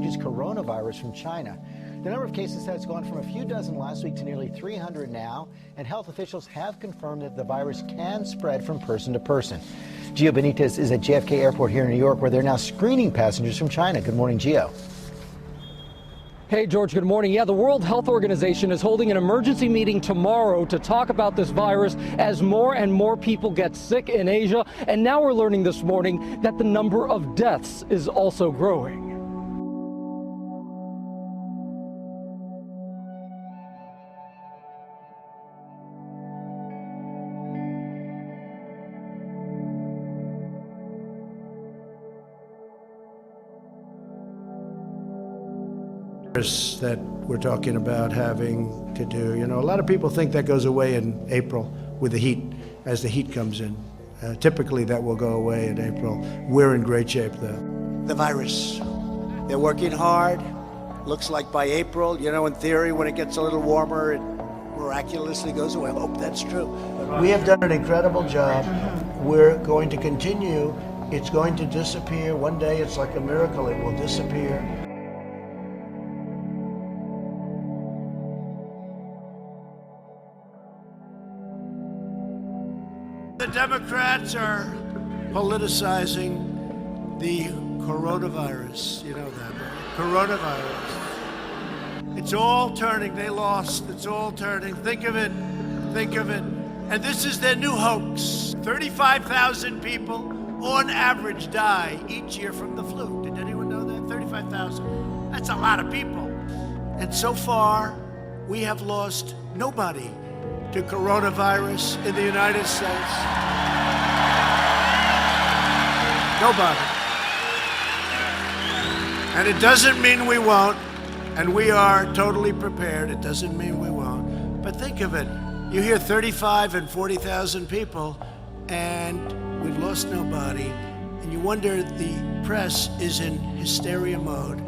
Chinese coronavirus from China. The number of cases has gone from a few dozen last week to nearly 300 now, and health officials have confirmed that the virus can spread from person to person. Gio Benitez is at JFK Airport here in New York, where they're now screening passengers from China. Good morning, Gio. Hey, George, good morning. Yeah, the World Health Organization is holding an emergency meeting tomorrow to talk about this virus as more and more people get sick in Asia. And now we're learning this morning that the number of deaths is also growing. That we're talking about having to do. You know, a lot of people think that goes away in April with the heat, as the heat comes in. Typically that will go away in April. We're in great shape though. The virus, they're working hard. Looks like by April, you know, in theory, when it gets a little warmer, it miraculously goes away. I hope that's true. We have done an incredible job. We're going to continue. It's going to disappear. One day it's like a miracle, it will disappear. The Democrats are politicizing the coronavirus. You know that, right? Coronavirus. It's all turning. They lost. It's all turning. Think of it. Think of it. And this is their new hoax. 35,000 people on average die each year from the flu. Did anyone know that? 35,000. That's a lot of people. And so far, we have lost nobody to coronavirus in the United States. Nobody. And it doesn't mean we won't, and we are totally prepared. It doesn't mean we won't. But think of it. You hear 35 and 40,000 people, and we've lost nobody, and you wonder the press is in hysteria mode.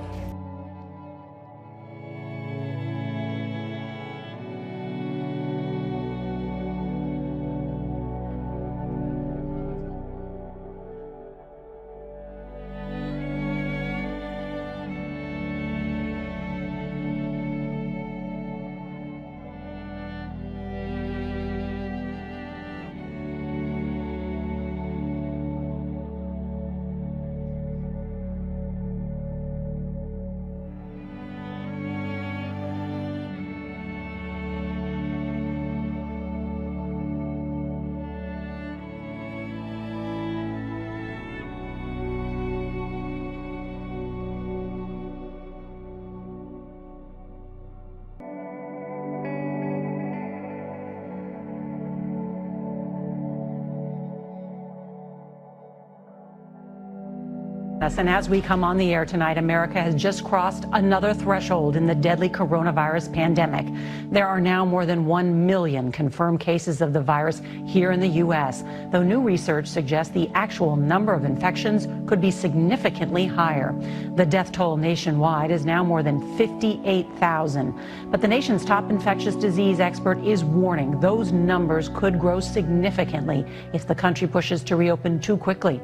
And as we come on the air tonight, America has just crossed another threshold in the deadly coronavirus pandemic. There are now more than 1 million confirmed cases of the virus here in the U.S., though new research suggests the actual number of infections could be significantly higher. The death toll nationwide is now more than 58,000. But the nation's top infectious disease expert is warning those numbers could grow significantly if the country pushes to reopen too quickly.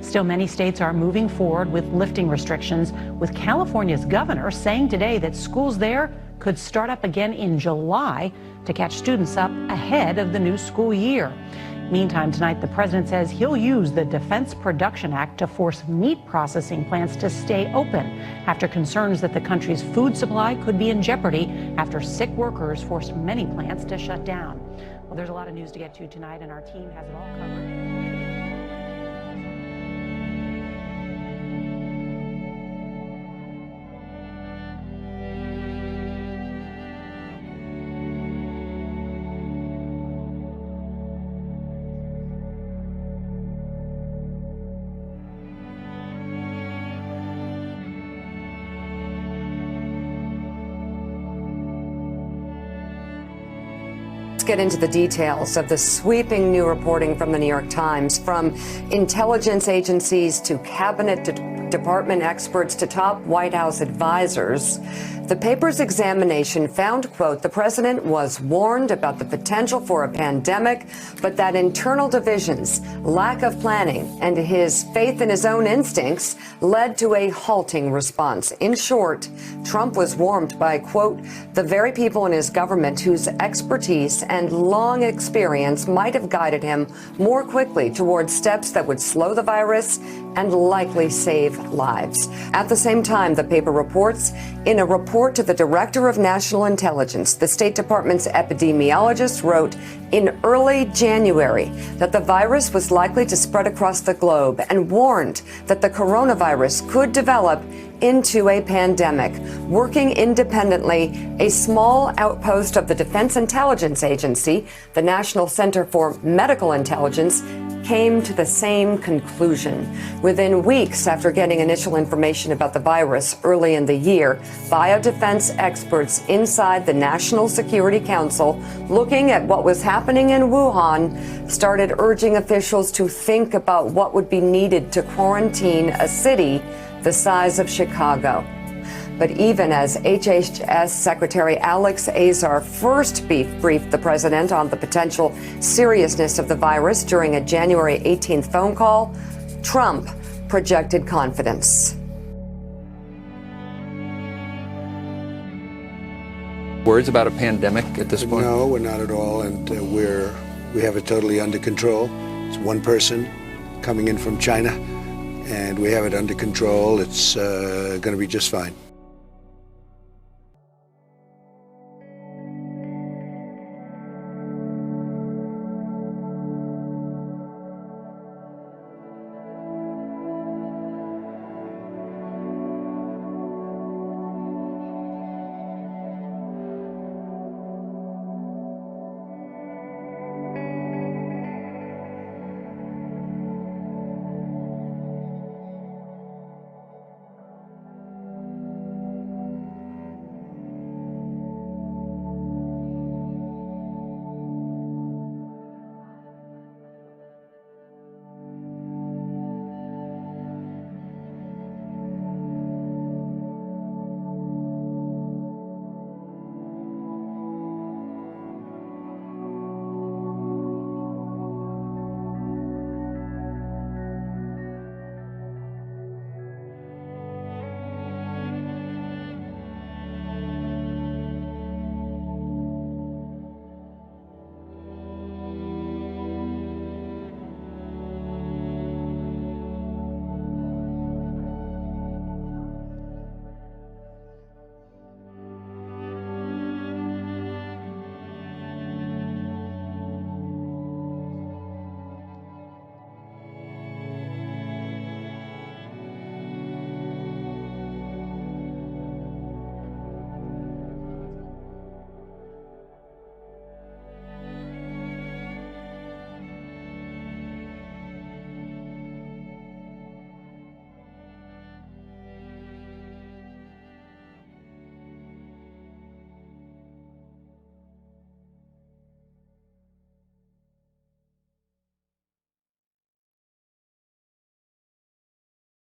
Still, many states are moving forward with lifting restrictions, with California's governor saying today that schools there could start up again in July to catch students up ahead of the new school year. Meantime, tonight, the president says he'll use the Defense Production Act to force meat processing plants to stay open after concerns that the country's food supply could be in jeopardy after sick workers forced many plants to shut down. Well, there's a lot of news to get to tonight, and our team has it all covered. Get into the details of the sweeping new reporting from the New York Times, from intelligence agencies to cabinet department experts to top White House advisors. The paper's examination found, quote, the president was warned about the potential for a pandemic, but that internal divisions, lack of planning, and his faith in his own instincts led to a halting response. In short, Trump was warned by, quote, the very people in his government whose expertise and long experience might have guided him more quickly towards steps that would slow the virus and likely save lives. At the same time, the paper reports, in a report to the Director of National Intelligence, the State Department's epidemiologist wrote in early January that the virus was likely to spread across the globe and warned that the coronavirus could develop into a pandemic. Working independently, a small outpost of the Defense Intelligence Agency, the National Center for Medical Intelligence, came to the same conclusion. Within weeks after getting initial information about the virus early in the year, biodefense experts inside the National Security Council, looking at what was happening in Wuhan, started urging officials to think about what would be needed to quarantine a city the size of Chicago. But even as HHS Secretary Alex Azar first briefed the president on the potential seriousness of the virus during a January 18th phone call, Trump projected confidence. Words about a pandemic at this point? No, we're not at all, and we have it totally under control. It's one person coming in from China, and we have it under control. It's going to be just fine.